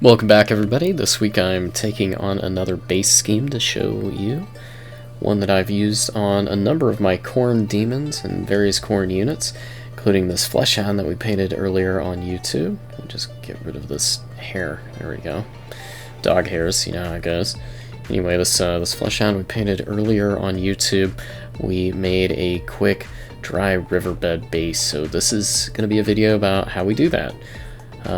Welcome back, everybody. This week I'm taking on another base scheme to show you. One that I've used on a number of my Khorn demons and various Khorn units, including this Fleshhound that we painted earlier on YouTube. We'll just get rid of this hair. There we go. Dog hairs, you know how it goes. Anyway, this Fleshhound we painted earlier on YouTube. We made a quick Dried Riverbed base, so this is going to be a video about how we do that.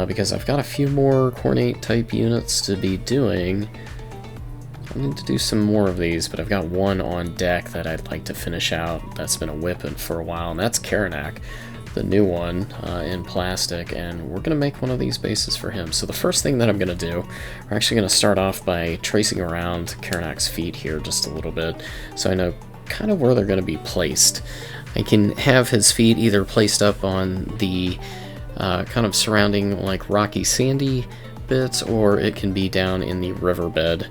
Because I've got a few more Khornate type units to be doing. I need to do some more of these, but I've got one on deck that I'd like to finish out. That's been a whipping for a while, and that's Karanak, the new one in plastic, and we're going to make one of these bases for him. So the first thing that I'm going to do, we're actually going to start off by tracing around Karanak's feet here just a little bit, so I know kind of where they're going to be placed. I can have his feet either placed up on the kind of surrounding like rocky sandy bits, or it can be down in the riverbed,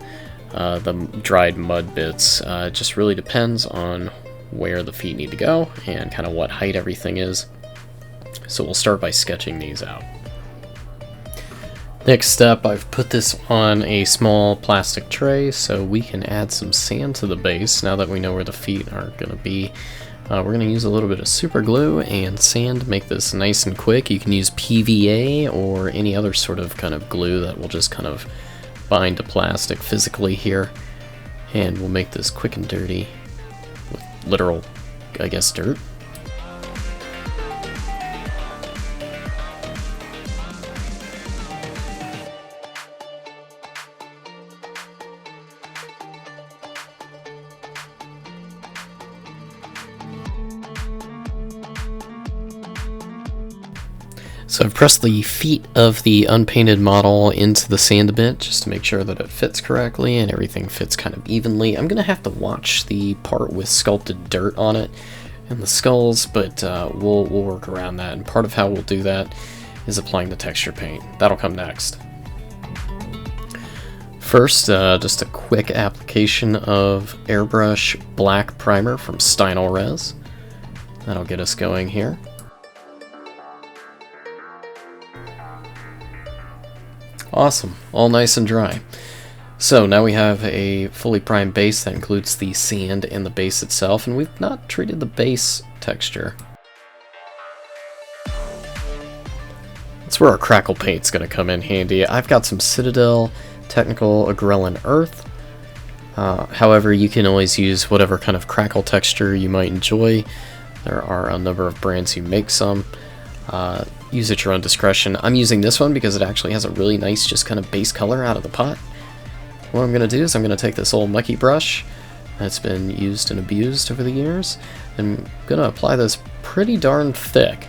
the dried mud bits. It just really depends on where the feet need to go and kind of what height everything is. So we'll start by sketching these out. Next step, I've put this on a small plastic tray so we can add some sand to the base now that we know where the feet are going to be. We're going to use a little bit of super glue and sand to make this nice and quick. You can use PVA or any other sort of kind of glue that will just kind of bind to plastic physically here. And we'll make this quick and dirty with literal, I guess, dirt. So I've pressed the feet of the unpainted model into the sand a bit just to make sure that it fits correctly and everything fits kind of evenly. I'm going to have to watch the part with sculpted dirt on it and the skulls, but we'll work around that. And part of how we'll do that is applying the texture paint. That'll come next. First, just a quick application of airbrush black primer from Stynylrez. That'll get us going here. Awesome, all nice and dry. So now we have a fully primed base that includes the sand and the base itself, and we've not treated the base texture. That's where our crackle paint's going to come in handy. I've got some Citadel Technical Agrellan Earth. However, you can always use whatever kind of crackle texture you might enjoy. There are a number of brands who make some. Use at your own discretion. I'm using this one because it actually has a really nice just kind of base color out of the pot. What I'm going to do is I'm going to take this old mucky brush that's been used and abused over the years, and I'm going to apply this pretty darn thick.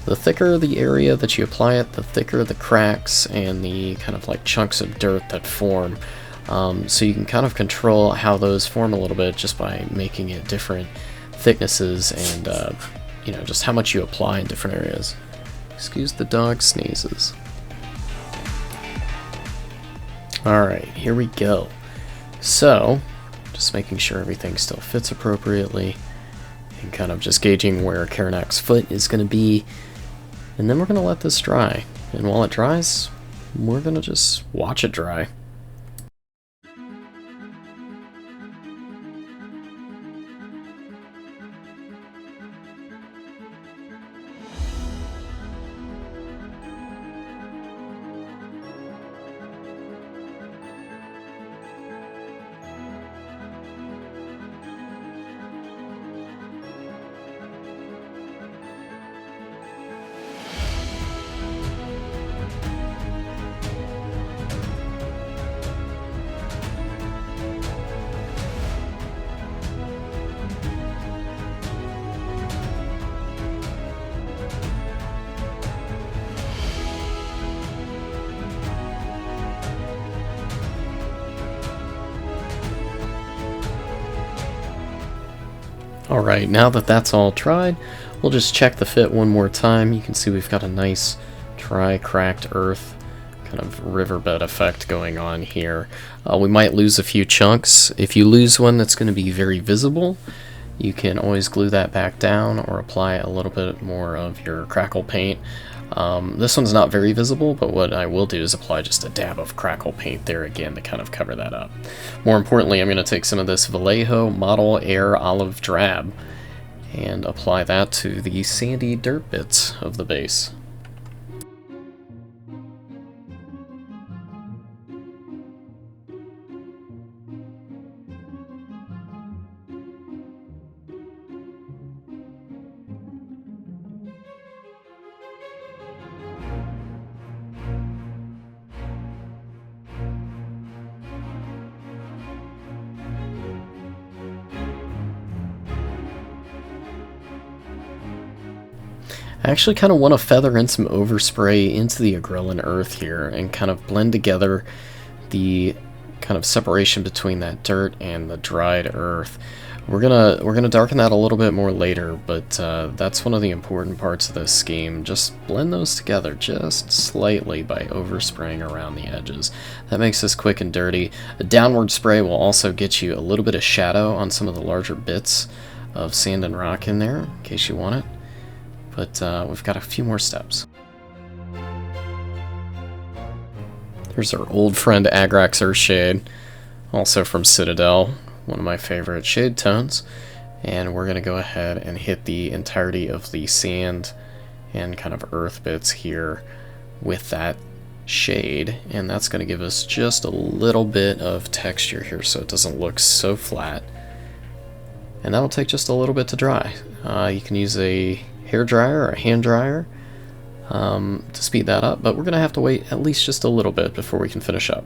The thicker the area that you apply it, the thicker the cracks and the kind of like chunks of dirt that form. So you can kind of control how those form a little bit just by making it different thicknesses and you know, just how much you apply in different areas. Excuse the dog sneezes. Alright, here we go. So, just making sure everything still fits appropriately, and kind of just gauging where Karanak's foot is going to be, and then we're going to let this dry. And while it dries, we're going to just watch it dry. Alright, now that that's all dried, we'll just check the fit one more time. You can see we've got a nice dry cracked earth kind of riverbed effect going on here. We might lose a few chunks. If you lose one that's going to be very visible, you can always glue that back down or apply a little bit more of your crackle paint. This one's not very visible, but what I will do is apply just a dab of crackle paint there again to kind of cover that up. More importantly, I'm going to take some of this Vallejo Model Air Olive Drab and apply that to the sandy dirt bits of the base. I actually kind of want to feather in some overspray into the Agrellan earth here and kind of blend together the kind of separation between that dirt and the dried earth. We're gonna darken that a little bit more later, but that's one of the important parts of this scheme. Just blend those together just slightly by overspraying around the edges. That makes this quick and dirty. A downward spray will also get you a little bit of shadow on some of the larger bits of sand and rock in there, in case you want it. But we've got a few more steps. There's our old friend Agrax Earthshade, also from Citadel, one of my favorite shade tones. And we're going to go ahead and hit the entirety of the sand and kind of earth bits here with that shade. And that's going to give us just a little bit of texture here so it doesn't look so flat. And that'll take just a little bit to dry. You can use a hair dryer or a hand dryer to speed that up, but we're going to have to wait at least just a little bit before we can finish up.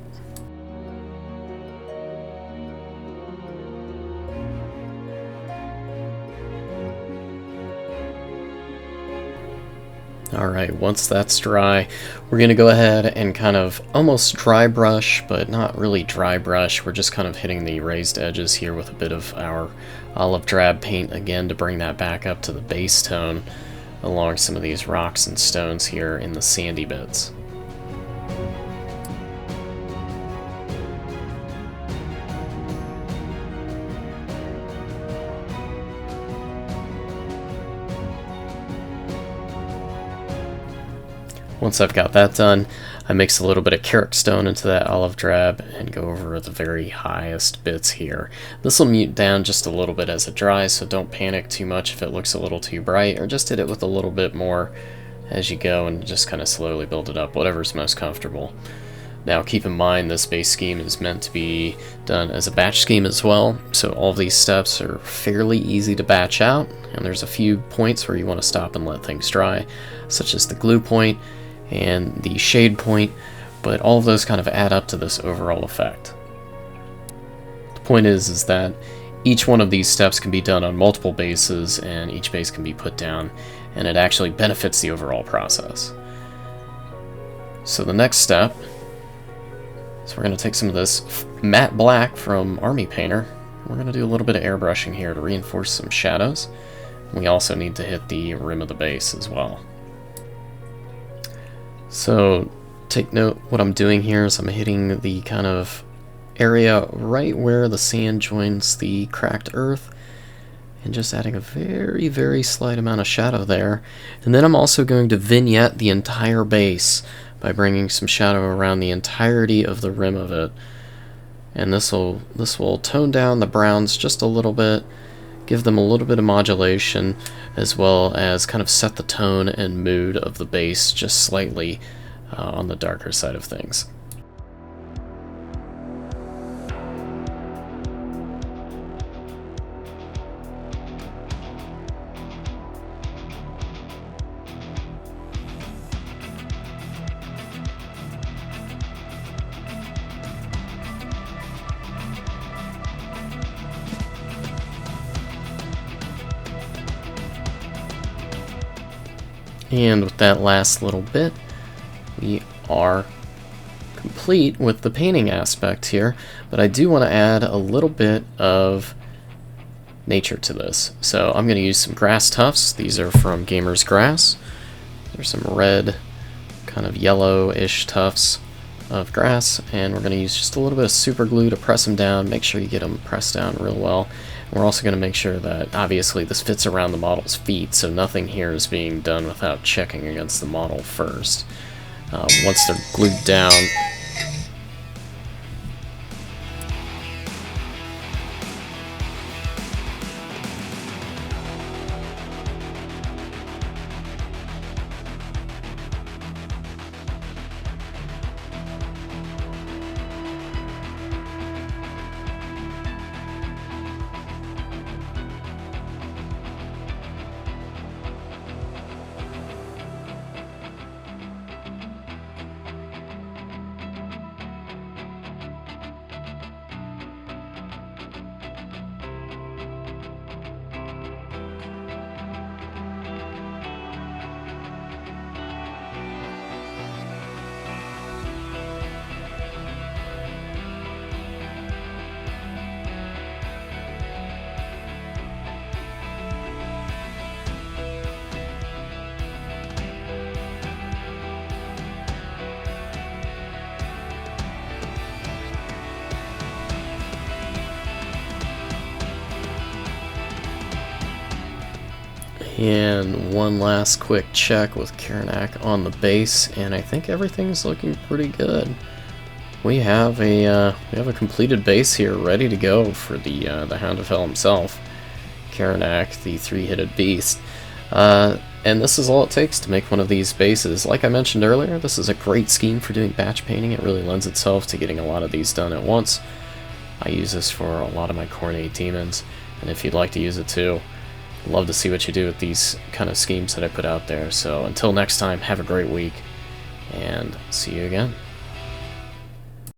Alright, once that's dry, we're going to go ahead and kind of almost dry brush, but not really dry brush. We're just kind of hitting the raised edges here with a bit of our olive drab paint again to bring that back up to the base tone along some of these rocks and stones here in the sandy bits. Once I've got that done, I mix a little bit of Karak stone into that olive drab and go over the very highest bits here. This will mute down just a little bit as it dries, so don't panic too much if it looks a little too bright, or just hit it with a little bit more as you go and just kind of slowly build it up, whatever's most comfortable. Now keep in mind this base scheme is meant to be done as a batch scheme as well, so all of these steps are fairly easy to batch out, and there's a few points where you want to stop and let things dry, such as the glue point and the shade point, but all of those kind of add up to this overall effect. The point is that each one of these steps can be done on multiple bases, and each base can be put down, and it actually benefits the overall process. So the next step is we're going to take some of this matte black from Army Painter. We're going to do a little bit of airbrushing here to reinforce some shadows. We also need to hit the rim of the base as well. So take note, what I'm doing here is I'm hitting the kind of area right where the sand joins the cracked earth and just adding a very, very slight amount of shadow there. And then I'm also going to vignette the entire base by bringing some shadow around the entirety of the rim of it. And this will tone down the browns just a little bit, give them a little bit of modulation, as well as kind of set the tone and mood of the base just slightly on the darker side of things. And with that last little bit, we are complete with the painting aspect here, but I do want to add a little bit of nature to this. So I'm going to use some grass tufts. These are from Gamer's Grass. There's some red, kind of yellowish tufts of grass, and we're going to use just a little bit of super glue to press them down. Make sure you get them pressed down real well. We're also going to make sure that, obviously, this fits around the model's feet, so nothing here is being done without checking against the model first. Once they're glued down, and one last quick check with Karanak on the base, and I think everything's looking pretty good. We have a completed base here, ready to go for the Hound of Hell himself, Karanak, the three-headed beast. And this is all it takes to make one of these bases. Like I mentioned earlier, this is a great scheme for doing batch painting. It really lends itself to getting a lot of these done at once. I use this for a lot of my Khornate demons, and if you'd like to use it too, I'd love to see what you do with these kind of schemes that I put out there. So until next time, have a great week, and see you again.